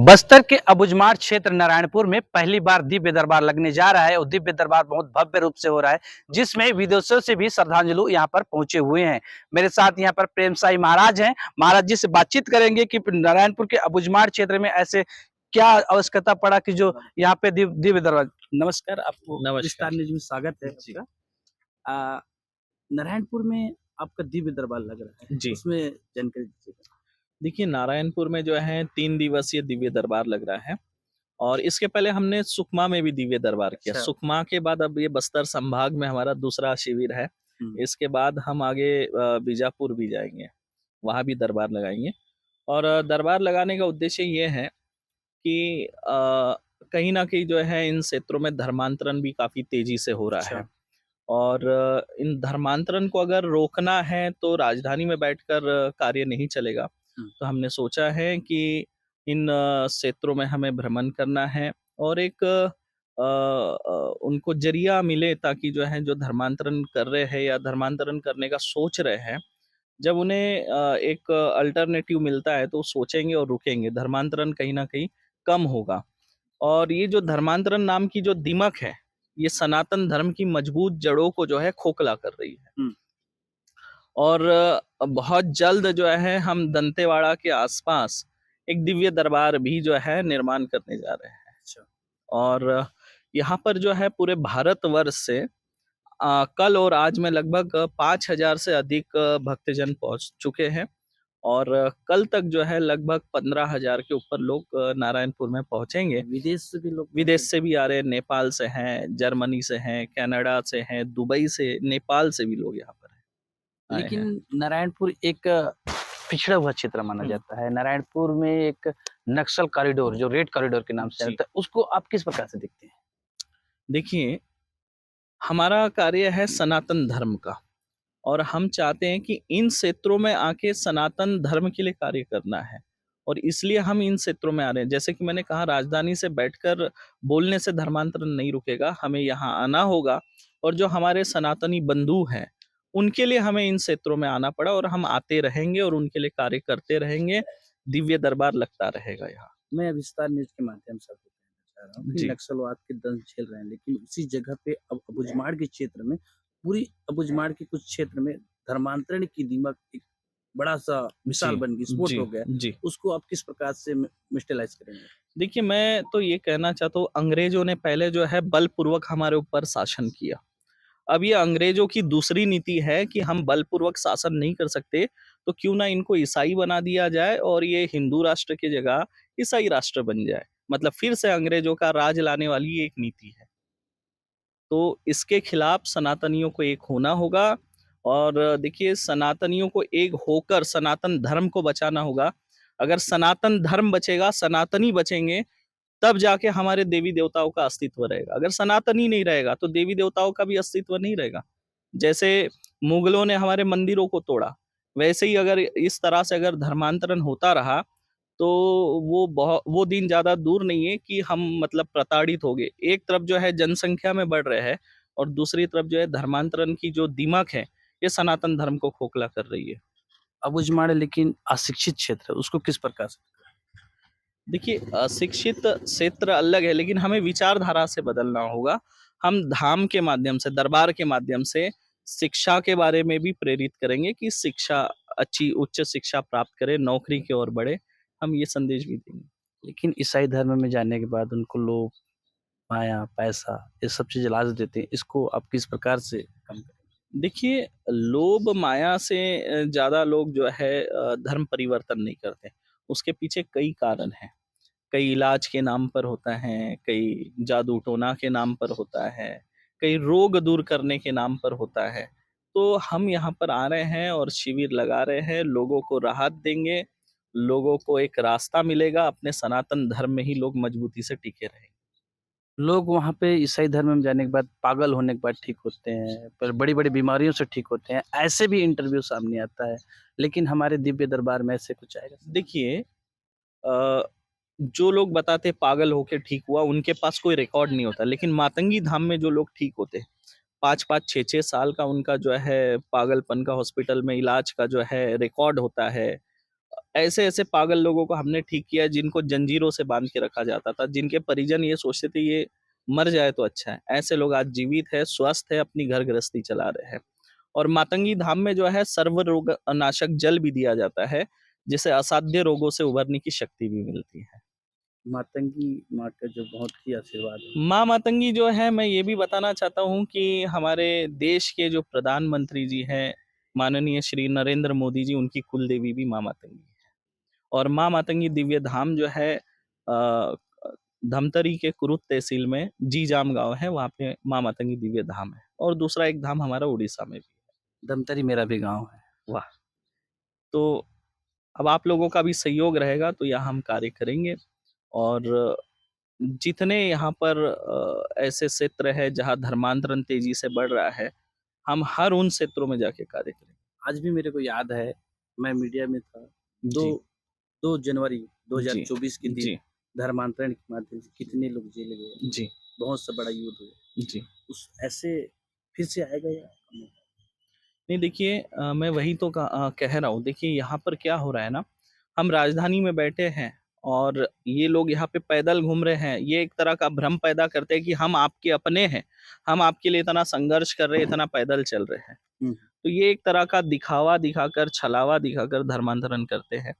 बस्तर के अबुझमाड़ क्षेत्र नारायणपुर में पहली बार दिव्य दरबार लगने जा रहा है और दिव्य दरबार बहुत भव्य रूप से हो रहा है, जिसमें विदेशों से भी श्रद्धालु यहाँ पर पहुंचे हुए हैं। मेरे साथ यहाँ पर प्रेम साई महाराज हैं। महाराज जी से बातचीत करेंगे कि नारायणपुर के अबुझमाड़ क्षेत्र में ऐसे क्या आवश्यकता पड़ा कि जो यहाँ पे दिव्य दरबार। नमस्कार, आपको नमस्कार। न्यूज में स्वागत है आपका। नारायणपुर में आपका दिव्य दरबार लग रहा है जी। उसमें जानकारी दीजिएगा। देखिए, नारायणपुर में जो है 3 दिवसीय दिव्य दरबार लग रहा है और इसके पहले हमने सुकमा में भी दिव्य दरबार किया। अच्छा। सुकमा के बाद अब ये बस्तर संभाग में हमारा दूसरा शिविर है। इसके बाद हम आगे बीजापुर भी जाएँगे, वहाँ भी दरबार लगाएँगे और दरबार लगाने का उद्देश्य ये है कि कहीं न कहीं जो है इन क्षेत्रों में धर्मांतरण भी काफ़ी तेज़ी से हो रहा अच्छा। है और इन धर्मांतरण को अगर रोकना है तो राजधानी में बैठकर कार्य नहीं चलेगा। तो हमने सोचा है कि इन क्षेत्रों में हमें भ्रमण करना है और एक उनको ज़रिया मिले ताकि जो है जो धर्मांतरण कर रहे हैं या धर्मांतरण करने का सोच रहे हैं, जब उन्हें एक अल्टरनेटिव मिलता है तो सोचेंगे और रुकेंगे, धर्मांतरण कहीं न कहीं कम होगा। और ये जो धर्मांतरण नाम की जो दीमक है, ये सनातन धर्म की मजबूत जड़ों को जो है खोखला कर रही है। और बहुत जल्द जो है हम दंतेवाड़ा के आसपास एक दिव्य दरबार भी जो है निर्माण करने जा रहे हैं। अच्छा। और यहाँ पर जो है पूरे भारतवर्ष से कल और आज में लगभग 5,000 से अधिक भक्तजन पहुँच चुके हैं और कल तक जो है लगभग 15,000 के ऊपर लोग नारायणपुर में पहुँचेंगे। विदेश से भी आ रहे हैं, नेपाल से हैं, जर्मनी से हैं, कनाडा से हैं, दुबई से, नेपाल से भी लोग यहाँ पर हैं, आए हैं। लेकिन नारायणपुर एक पिछड़ा हुआ क्षेत्र माना जाता है। नारायणपुर में एक नक्सल कॉरिडोर जो रेड कॉरिडोर के नाम से जी। आता है, उसको आप किस प्रकार से देखते हैं? देखिए, हमारा कार्य है सनातन धर्म का और हम चाहते हैं कि इन क्षेत्रों में आके सनातन धर्म के लिए कार्य करना है और इसलिए हम इन क्षेत्रों में आ रहे हैं। जैसे कि मैंने कहा, राजधानी से बैठकर बोलने से धर्मांतरण नहीं रुकेगा, हमें यहाँ आना होगा और जो हमारे सनातनी बंधु हैं, उनके लिए हमें इन क्षेत्रों में आना पड़ा और हम आते रहेंगे और उनके लिए कार्य करते रहेंगे। दिव्य दरबार लगता रहेगा यहाँ। मैं विस्तार न्यूज के माध्यम से आपको कहना चाह रहा हूँ कि जी। नक्सलवाद के दंश झेल रहे हैं, लेकिन उसी जगह पे अब अबुझमाड़ के क्षेत्र में पूरी अबुझमाड़ के कुछ क्षेत्र में धर्मांतरण की दीमक एक बड़ा सा मिसाल जी, बन गई, स्फोट जी, हो गया। जी। उसको आप किस प्रकार से मिस्टलाइज करेंगे? देखिए, मैं तो ये कहना चाहता हूँ, अंग्रेज़ों ने पहले जो है बलपूर्वक हमारे ऊपर शासन किया। अब ये अंग्रेज़ों की दूसरी नीति है कि हम बलपूर्वक शासन नहीं कर सकते, तो क्यों ना इनको ईसाई बना दिया जाए और ये हिंदू राष्ट्र की जगह ईसाई राष्ट्र बन जाए। मतलब फिर से अंग्रेज़ों का राज लाने वाली ये एक नीति है। तो इसके खिलाफ सनातनियों को एक होना होगा और देखिए, सनातनियों को एक होकर सनातन धर्म को बचाना होगा। अगर सनातन धर्म बचेगा, सनातनी बचेंगे, तब जाके हमारे देवी-देवताओं का अस्तित्व रहेगा। अगर सनातन ही नहीं रहेगा, तो देवी-देवताओं का भी अस्तित्व नहीं रहेगा। जैसे मुगलों ने हमारे मंदिरों को तोड़ा, वैसे ही अगर इस तरह से अगर धर्मांतरण होता रहा, तो वो दिन ज़्यादा दूर नहीं है कि हम मतलब प्रताड़ित होंगे। एक तरफ जो है जनसंख्या में बढ़ रहे हैं और दूसरी तरफ जो है धर्मांतरण की जो दीमक है, ये सनातन धर्म को खोखला कर रही है। अबुझमाड़ लेकिन अशिक्षित क्षेत्र है, उसको किस प्रकार से? देखिए, शिक्षित क्षेत्र अलग है, लेकिन हमें विचारधारा से बदलना होगा। हम धाम के माध्यम से, दरबार के माध्यम से शिक्षा के बारे में भी प्रेरित करेंगे कि शिक्षा अच्छी उच्च शिक्षा प्राप्त करें, नौकरी की ओर बढ़े। हम ये संदेश भी देंगे। लेकिन ईसाई धर्म में जाने के बाद उनको लोग माया, पैसा ये सब चीज़ें लालच देते हैं। इसको आप किस प्रकार से कम करें? देखिए, लोभ माया से ज़्यादा लोग जो है धर्म परिवर्तन नहीं करते। उसके पीछे कई कारण हैं। कई इलाज के नाम पर होता है, कई जादू टोना के नाम पर होता है, कई रोग दूर करने के नाम पर होता है। तो हम यहाँ पर आ रहे हैं और शिविर लगा रहे हैं, लोगों को राहत देंगे, लोगों को एक रास्ता मिलेगा, अपने सनातन धर्म में ही लोग मजबूती से टिके रहेंगे। लोग वहाँ पे ईसाई धर्म में जाने के बाद पागल होने के बाद ठीक होते हैं, पर बड़ी-बड़ी बीमारियों से ठीक होते हैं। ऐसे भी इंटरव्यू सामने आता है, लेकिन हमारे दिव्य दरबार में ऐसे कुछ आएगा? देखिए, अ, जो लोग बताते पागल होके ठीक हुआ, उनके पास कोई रिकॉर्ड नहीं होता, लेकिन मातंगी धाम में जो लोग ठीक होते हैं, 5-5, 6-6 साल का उनका जो है पागलपन का हॉस्पिटल में इलाज का जो है रिकॉर्ड होता है। ऐसे-ऐसे पागल लोगों को हमने ठीक किया जिनको जंजीरों से बाँध के रखा जाता था, जिनके परिजन ये सोचते थे ये मर जाए तो अच्छा है। ऐसे लोग आज जीवित है, स्वस्थ है, अपनी घर गृहस्थी चला रहे हैं। और मातंगी धाम में जो है सर्व रोग नाशक जल भी दिया जाता है, जिससे असाध्य रोगों से उभरने की शक्ति भी मिलती है। मातंगी माँ का जो बहुत ही आशीर्वाद है। माँ मातंगी जो है मैं ये भी बताना चाहता हूँ कि हमारे देश के जो प्रधानमंत्री जी हैं, माननीय श्री नरेंद्र मोदी जी, उनकी कुल देवी भी माँ मातंगी है। और माँ मातंगी दिव्य धाम जो है धमतरी के कुरुद तहसील में जीजाम गाँव है, वहाँ पे माँ मातंगी दिव्य धाम है। और दूसरा एक धाम हमारा उड़ीसा में भी है। धमतरी मेरा भी गाँव है। वाह! तो अब आप लोगों का भी सहयोग रहेगा तो यहाँ हम कार्य करेंगे। और जितने यहाँ पर ऐसे क्षेत्र है जहाँ धर्मांतरण तेजी से बढ़ रहा है, हम हर उन क्षेत्रों में जाके कार्य करेंगे। आज भी मेरे को याद है, मैं मीडिया में था। दो जी, 2 जनवरी जी, 2024 के दिन जी, धर्मांतरण के माध्यम से कितने लोग जेल गए। जी, बहुत सा बड़ा युद्ध हुआ। जी। उस ऐसे फिर से आएगा या नहीं देखिए, मैं वही तो कह रहा हूँ। देखिए यहाँ पर क्या हो रहा है ना, हम राजधानी में बैठे हैं और ये लोग यहाँ पे पैदल घूम रहे हैं। ये एक तरह का भ्रम पैदा करते हैं कि हम आपके अपने हैं, हम आपके लिए इतना संघर्ष कर रहे हैं, इतना पैदल चल रहे हैं। हुँ, तो ये एक तरह का दिखावा दिखाकर, छलावा दिखाकर धर्मांतरण करते हैं।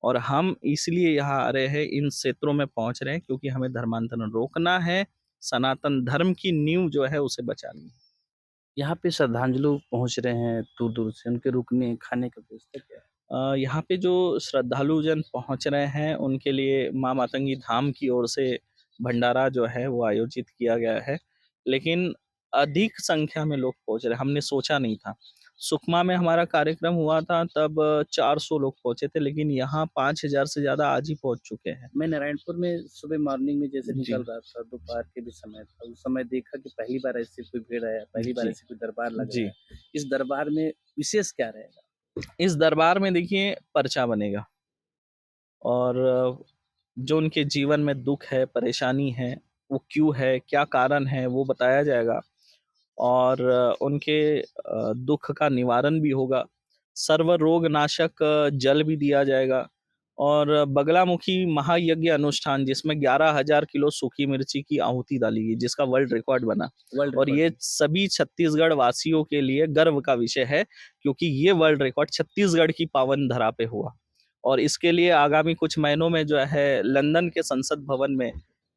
और हम इसलिए यहाँ आ रहे हैं, इन क्षेत्रों में पहुँच रहे हैं क्योंकि हमें धर्मांतरण रोकना है, सनातन धर्म की नींव जो है उसे बचानी है। यहाँ पे श्रद्धांजलु पहुँच रहे हैं दूर-दूर से, उनके रुकने, खाने का व्यवस्था क्या है? यहाँ पे जो श्रद्धालु जन पहुँच रहे हैं, उनके लिए माँ मातंगी धाम की ओर से भंडारा जो है वो आयोजित किया गया है। लेकिन अधिक संख्या में लोग पहुँच रहे हैं, हमने सोचा नहीं था। सुकमा में हमारा कार्यक्रम हुआ था तब 400 लोग पहुँचे थे, लेकिन यहाँ 5000 से ज़्यादा आज ही पहुँच चुके हैं। मैं नारायणपुर में सुबह मॉर्निंग में जैसे जी, निकल रहा था, दोपहर के भी समय था, उस समय देखा कि पहली बार ऐसे कोई भीड़ आया, पहली बार जी, ऐसे कोई दरबार लग रहा जी। है। इस दरबार में विशेष क्या रहेगा? इस दरबार में देखिए पर्चा बनेगा और जो उनके जीवन में दुःख है, परेशानी है, वो क्यों है, क्या कारण है, वो बताया जाएगा। और उनके दुःख का निवारण भी होगा। सर्व रोग नाशक जल भी दिया जाएगा। और बगलामुखी महायज्ञ अनुष्ठान जिसमें 11,000 किलो सूखी मिर्ची की आहुति डाली गई, जिसका वर्ल्ड रिकॉर्ड बना। वर्ल्ड और ये रिकॉर्ड सभी छत्तीसगढ़ वासियों के लिए गर्व का विषय है क्योंकि ये वर्ल्ड रिकॉर्ड छत्तीसगढ़ की पावन धरा पे हुआ। और इसके लिए आगामी कुछ महीनों में जो है लंदन के संसद भवन में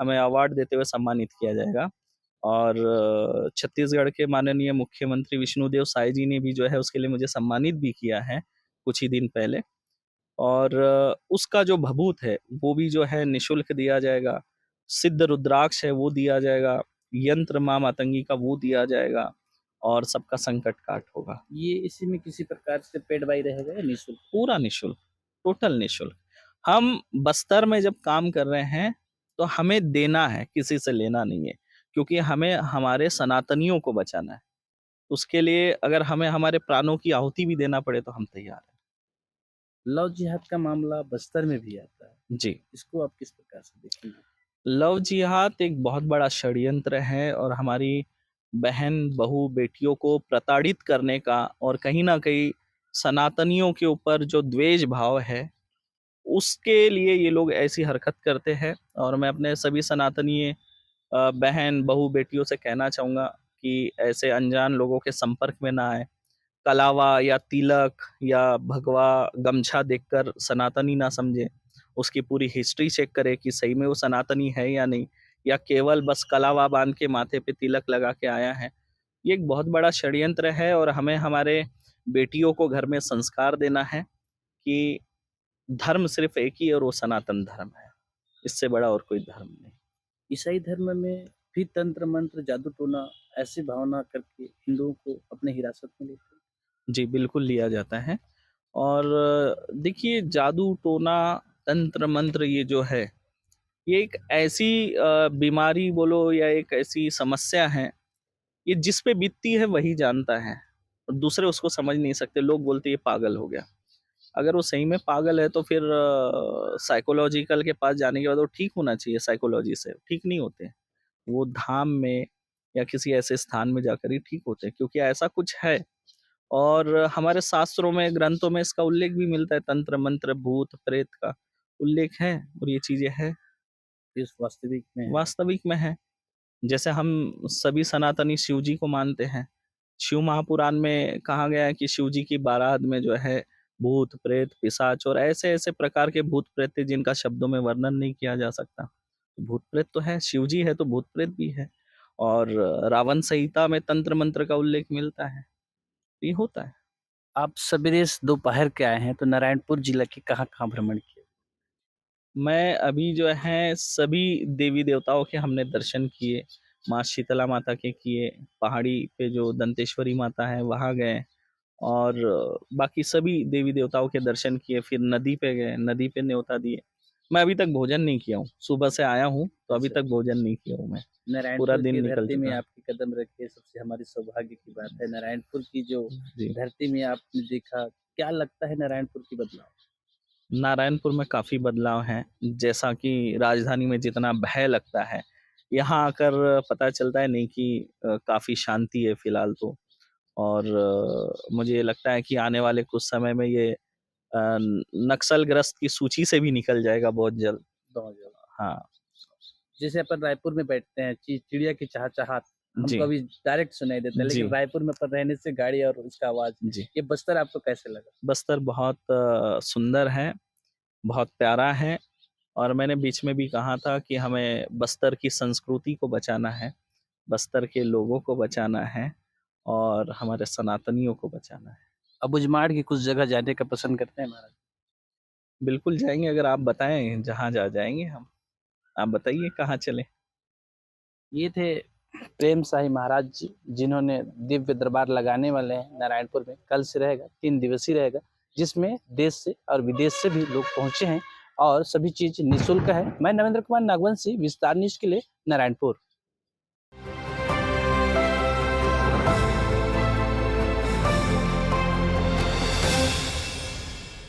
हमें अवार्ड देते हुए सम्मानित किया जाएगा। और छत्तीसगढ़ के माननीय मुख्यमंत्री विष्णुदेव साय जी ने भी जो है उसके लिए मुझे सम्मानित भी किया है कुछ ही दिन पहले। और उसका जो भभूत है वो भी जो है निःशुल्क दिया जाएगा। सिद्ध रुद्राक्ष है वो दिया जाएगा। यंत्र माँ मातंगी का वो दिया जाएगा और सबका संकट काट होगा। ये इसी में किसी प्रकार से पेड बाय रहेगा या निःशुल्क? पूरा निःशुल्क, टोटल निःशुल्क। हम बस्तर में जब काम कर रहे हैं तो हमें देना है, किसी से लेना नहीं है। क्योंकि हमें हमारे सनातनियों को बचाना है। उसके लिए अगर हमें हमारे प्राणों की आहुति भी देना पड़े तो हम तैयार हैं। लव जिहाद का मामला बस्तर में भी आता है। जी। इसको आप किस प्रकार से देखेंगे? लव जिहाद एक बहुत बड़ा षड्यंत्र है और हमारी बहन, बहू, बेटियों को प्रताड़ित करने का और कहीं न कहीं सनातनियों के ऊपर जो द्वेष भाव है, उसके लिए ये लोग ऐसी हरकत करते हैं। और मैं अपने सभी सनातनी बहन, बहू, बेटियों से कहना चाहूँगा कि ऐसे अनजान लोगों के संपर्क में ना आएँ। कलावा या तिलक या भगवा, गमछा देखकर सनातनी ना समझें। उसकी पूरी हिस्ट्री चेक करें कि सही में वो सनातनी है या नहीं, या केवल बस कलावा बाँध के माथे पे तिलक लगा के आया है। ये एक बहुत बड़ा षड्यंत्र है और हमें हमारे बेटियों को घर में संस्कार देना है कि धर्म सिर्फ़ एक ही है और वो सनातन धर्म है। इससे बड़ा और कोई धर्म नहीं। ईसाई धर्म में भी तंत्र मंत्र, जादू टोना ऐसी भावना करके हिंदुओं को अपने हिरासत में लेते हैं। जी, बिल्कुल लिया जाता है। और देखिए जादू टोना, तंत्र मंत्र ये जो है, ये एक ऐसी बीमारी बोलो या एक ऐसी समस्या है, ये जिस पे बीतती है वही जानता है और दूसरे उसको समझ नहीं सकते। लोग बोलते हैं ये पागल हो गया। अगर वो सही में पागल है तो फिर साइकोलॉजिकल के पास जाने के बाद वो ठीक होना चाहिए साइकोलॉजी से, ठीक नहीं होते। वो धाम में या किसी ऐसे स्थान में जाकर ही ठीक होते हैं क्योंकि ऐसा कुछ है। और हमारे शास्त्रों में, ग्रंथों में इसका उल्लेख भी मिलता है, तंत्र मंत्र भूत प्रेत का उल्लेख है, और ये चीजें है, इस वास्तविक में है। वास्तविक में है। जैसे हम सभी सनातनी शिव जी को मानते हैं, शिव महापुराण में कहा गया है कि शिव जी की बारात में जो है भूत प्रेत पिशाच और ऐसे ऐसे प्रकार के भूत प्रेत थे जिनका शब्दों में वर्णन नहीं किया जा सकता। भूत प्रेत तो है, शिव जी है तो भूत प्रेत भी है। और रावण संहिता में तंत्र मंत्र का उल्लेख मिलता है, ये होता है। आप सवेरे दोपहर के आए हैं तो नारायणपुर जिला के कहाँ-कहाँ भ्रमण किए? मैं अभी जो है सभी देवी देवताओं के हमने दर्शन किए, माँ शीतला माता के किए, पहाड़ी पे जो दंतेश्वरी माता है वहाँ गए, और बाकी सभी देवी देवताओं के दर्शन किए, फिर नदी पे गए, नदी पे न्योता दिए। मैं अभी तक भोजन नहीं किया हूँ, सुबह से आया हूँ तो अभी अच्छा, तक भोजन नहीं किया हूँ मैं, पूरा नारायणपुर दिन की निकल धरती में चुका है। आपके कदम रखे सबसे हमारी सौभाग्य की बात है। नारायणपुर की जो जी। धरती में आपने देखा, क्या लगता है नारायणपुर की बदलाव? नारायणपुर में काफ़ी बदलाव हैं, जैसा कि राजधानी में जितना भय लगता है, यहाँ आकर पता चलता है नहीं कि काफ़ी शांति है फ़िलहाल तो। और मुझे लगता है कि आने वाले कुछ समय में ये नक्सलग्रस्त की सूची से भी निकल जाएगा बहुत जल्द। बहुत ज़्यादा। हाँ, जैसे अपन रायपुर में बैठते हैं, चिड़िया की चहचहाट हमको जी, अभी डायरेक्ट सुनाई देता है, जी, लेकिन रायपुर में अपन रहने से गाड़ी और उसका आवाज़, जी। ये बस्तर आपको कैसे लगा? बस्तर बहुत सुंदर है, बहुत प्यारा है, और मैंने बीच में भी कहा था कि हमें बस्तर की संस्कृति को बचाना है, बस्तर के लोगों को बचाना है, और हमारे सनातनियों को बचाना है। अबुझमाड़ की कुछ जगह जाने का पसंद करते हैं महाराज? बिल्कुल जाएँगे, अगर आप बताएँ जहाँ जाएँगे हम। आप बताइए कहाँ चलें? ये थे प्रेम साई महाराज जी, जिन्होंने दिव्य दरबार लगाने वाले हैं नारायणपुर में। कल से रहेगा, 3 दिवसीय रहेगा, जिसमें देश से और विदेश से भी लोग पहुंचे हैं और सभी चीज निःशुल्क है। मैं नरेंद्र कुमार नागवंशी, विस्तार न्यूज के लिए नारायणपुर।